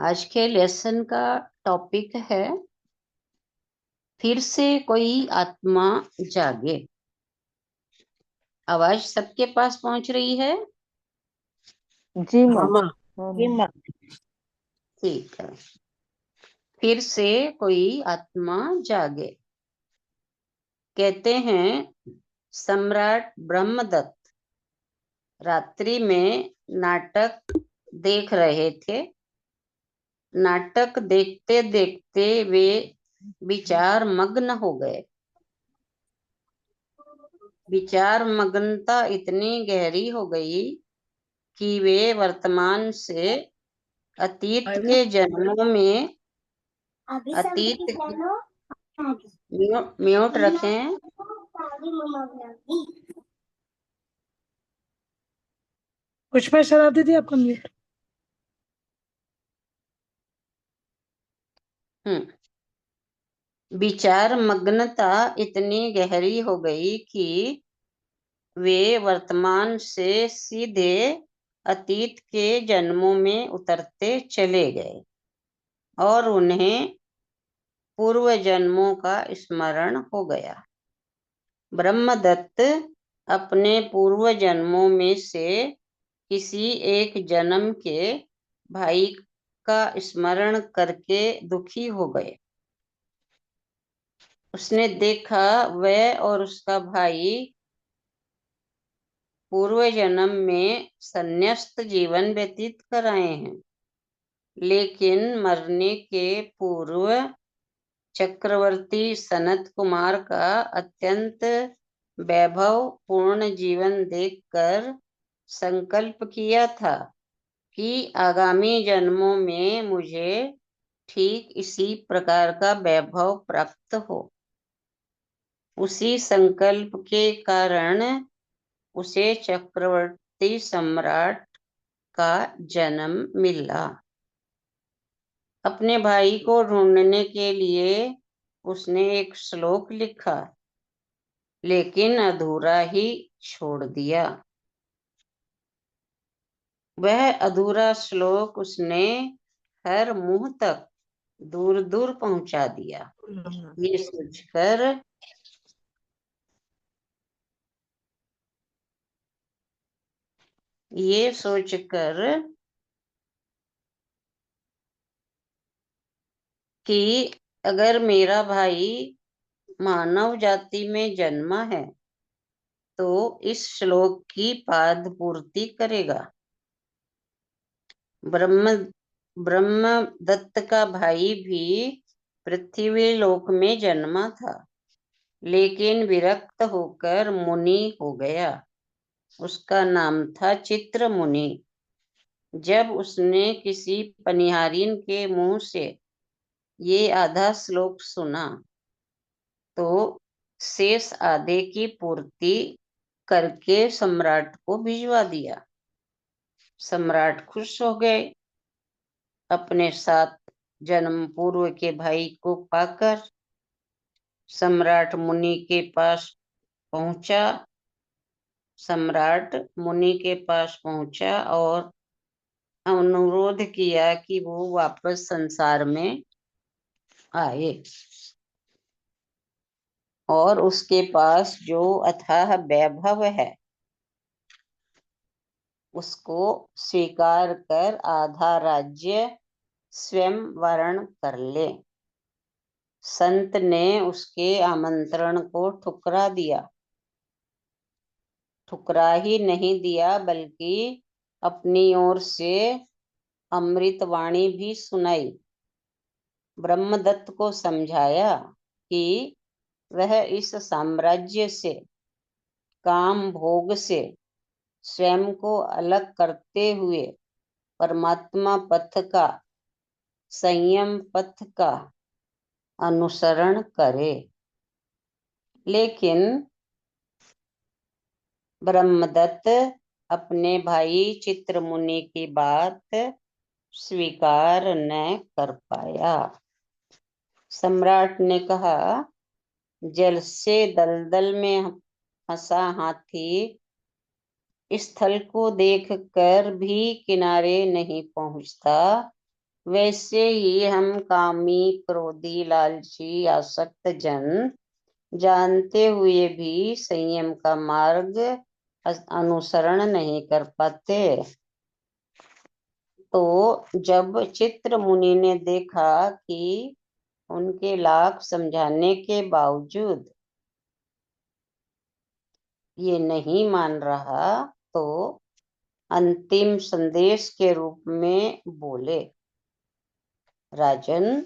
आज के लेसन का टॉपिक है फिर से कोई आत्मा जागे। आवाज सबके पास पहुंच रही है? जी माँ। हाँ माँ। जी माँ। ठीक है। फिर से कोई आत्मा जागे। कहते हैं सम्राट ब्रह्मदत्त रात्रि में नाटक देख रहे थे। नाटक देखते देखते वे विचार मग्न हो गए। विचार मग्नता इतनी गहरी हो गई कि वे वर्तमान से अतीत के जन्मों में अतीत म्यूट रखें। पुष्पा शराब दीदी आपका म्यूट। विचार मग्नता इतनी गहरी हो गई कि वे वर्तमान से सीधे अतीत के जन्मों में उतरते चले गए और उन्हें पूर्व जन्मों का स्मरण हो गया। ब्रह्मदत्त अपने पूर्व जन्मों में से किसी एक जन्म के भाई का स्मरण करके दुखी हो गए। उसने देखा वह और उसका भाई पूर्व जन्म में संन्यस्त जीवन व्यतीत कर आए हैं, लेकिन मरने के पूर्व चक्रवर्ती सनत कुमार का अत्यंत वैभव पूर्ण जीवन देखकर संकल्प किया था कि आगामी जन्मों में मुझे ठीक इसी प्रकार का वैभव प्राप्त हो। उसी संकल्प के कारण उसे चक्रवर्ती सम्राट का जन्म मिला। अपने भाई को ढूंढने के लिए उसने एक श्लोक लिखा, लेकिन अधूरा ही छोड़ दिया। वह अधूरा श्लोक उसने हर मुंह तक दूर दूर पहुंचा दिया। ये सोचकर ये सोचकर कि अगर मेरा भाई मानव जाति में जन्मा है तो इस श्लोक की पाद पूर्ति करेगा। ब्रह्मदत्त का भाई भी पृथ्वी लोक में जन्मा था, लेकिन विरक्त होकर मुनि हो गया। उसका नाम था चित्र मुनि। जब उसने किसी पनिहारिन के मुंह से ये आधा श्लोक सुना तो शेष आधे की पूर्ति करके सम्राट को भिजवा दिया। सम्राट खुश हो गए। अपने 7 जन्म पूर्व के भाई को पाकर सम्राट मुनि के पास पहुंचा। सम्राट मुनि के पास पहुंचा और अनुरोध किया कि वो वापस संसार में आए और उसके पास जो अथाह वैभव है उसको स्वीकार कर आधा राज्य स्वयं वरण कर ले। संत ने उसके आमंत्रण को ठुकरा दिया। ठुकरा ही नहीं दिया बल्कि अपनी ओर से अमृतवाणी भी सुनाई। ब्रह्मदत्त को समझाया कि वह इस साम्राज्य से, काम भोग से स्वयं को अलग करते हुए परमात्मा पथ का, संयम पथ का अनुसरण करे। लेकिन ब्रह्मदत्त अपने भाई चित्रमुनि की बात स्वीकार न कर पाया। सम्राट ने कहा, जल से दलदल में फंसा हाथी स्थल को देखकर भी किनारे नहीं पहुंचता, वैसे ही हम कामी, क्रोधी, लालची, आसक्त जन जानते हुए भी संयम का मार्ग अनुसरण नहीं कर पाते। तो जब चित्र मुनि ने देखा कि उनके लाख समझाने के बावजूद ये नहीं मान रहा, तो अंतिम संदेश के रूप में बोले, राजन,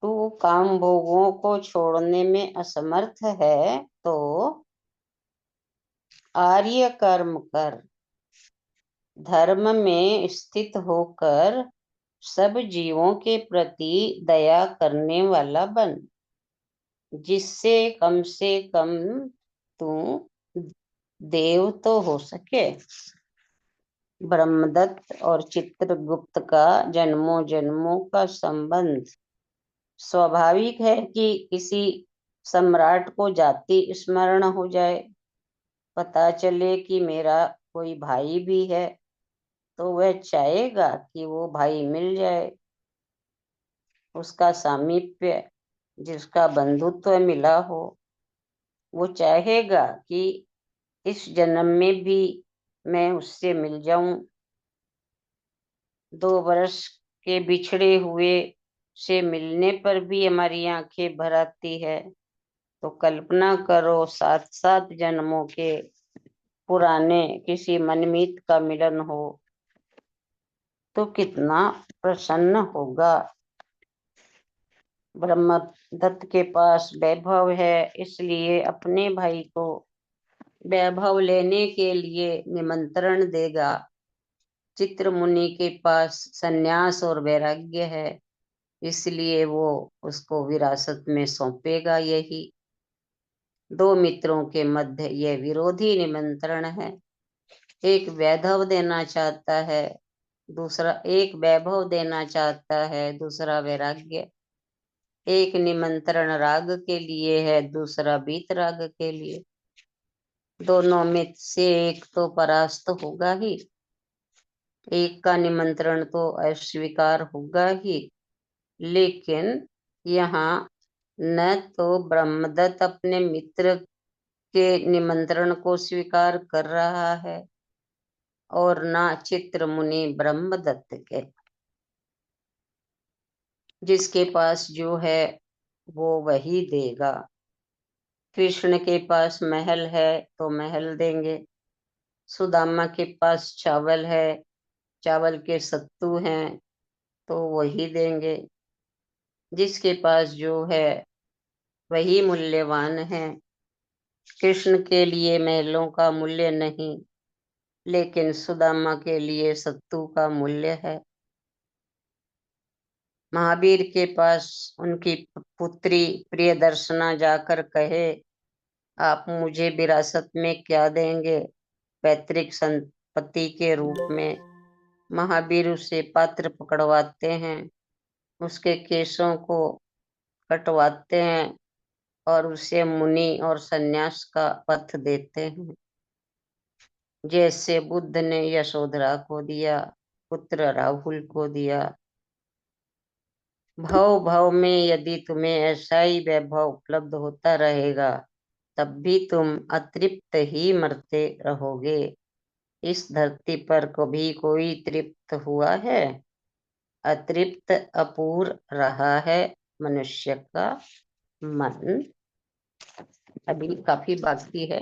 तू काम भोगों को छोड़ने में असमर्थ है तो आर्य कर्म कर, धर्म में स्थित होकर सब जीवों के प्रति दया करने वाला बन, जिससे कम से कम तू देव तो हो सके। ब्रह्मदत्त और चित्रगुप्त का जन्मों जन्मों का संबंध। स्वाभाविक है कि किसी सम्राट को जाति स्मरण हो जाए, पता चले कि मेरा कोई भाई भी है, तो वह चाहेगा कि वो भाई मिल जाए। उसका सामीप्य, जिसका बंधुत्व मिला हो, वो चाहेगा कि इस जन्म में भी मैं उससे मिल जाऊं। 2 वर्ष के बिछड़े हुए से मिलने पर भी हमारी आंखें भर आती है, तो कल्पना करो 7-7 जन्मों के पुराने किसी मनमीत का मिलन हो तो कितना प्रसन्न होगा। ब्रह्मदत्त के पास वैभव है, इसलिए अपने भाई को वैभव लेने के लिए निमंत्रण देगा। चित्र मुनि के पास संन्यास और वैराग्य है, इसलिए वो उसको विरासत में सौंपेगा। यही 2 मित्रों के मध्य यह विरोधी निमंत्रण है। एक वैभव देना चाहता है, दूसरा एक वैभव देना चाहता है, दूसरा वैराग्य। एक निमंत्रण राग के लिए है, दूसरा वीत राग के लिए। दोनों में से एक तो परास्त होगा ही, एक का निमंत्रण तो अस्वीकार होगा ही। लेकिन यहाँ न तो ब्रह्मदत्त अपने मित्र के निमंत्रण को स्वीकार कर रहा है और न चित्र मुनि ब्रह्मदत्त के। जिसके पास जो है वो वही देगा। कृष्ण के पास महल है तो महल देंगे, सुदामा के पास चावल है, चावल के सत्तू हैं तो वही देंगे। जिसके पास जो है वही मूल्यवान है। कृष्ण के लिए महलों का मूल्य नहीं, लेकिन सुदामा के लिए सत्तू का मूल्य है। महावीर के पास उनकी पुत्री प्रियदर्शना जाकर कहे, आप मुझे विरासत में क्या देंगे पैतृक संपत्ति के रूप में। महावीर उसे पात्र पकड़वाते हैं, उसके केशों को कटवाते हैं और उसे मुनि और सन्यास का पथ देते हैं। जैसे बुद्ध ने यशोधरा को दिया, पुत्र राहुल को दिया। भव भव में यदि तुम्हें ऐसा ही वैभव उपलब्ध होता रहेगा, तब भी तुम अतृप्त ही मरते रहोगे। इस धरती पर कभी कोई तृप्त हुआ है? अतृप्त अपूर रहा है मनुष्य का मन। अभी काफी बाकी है।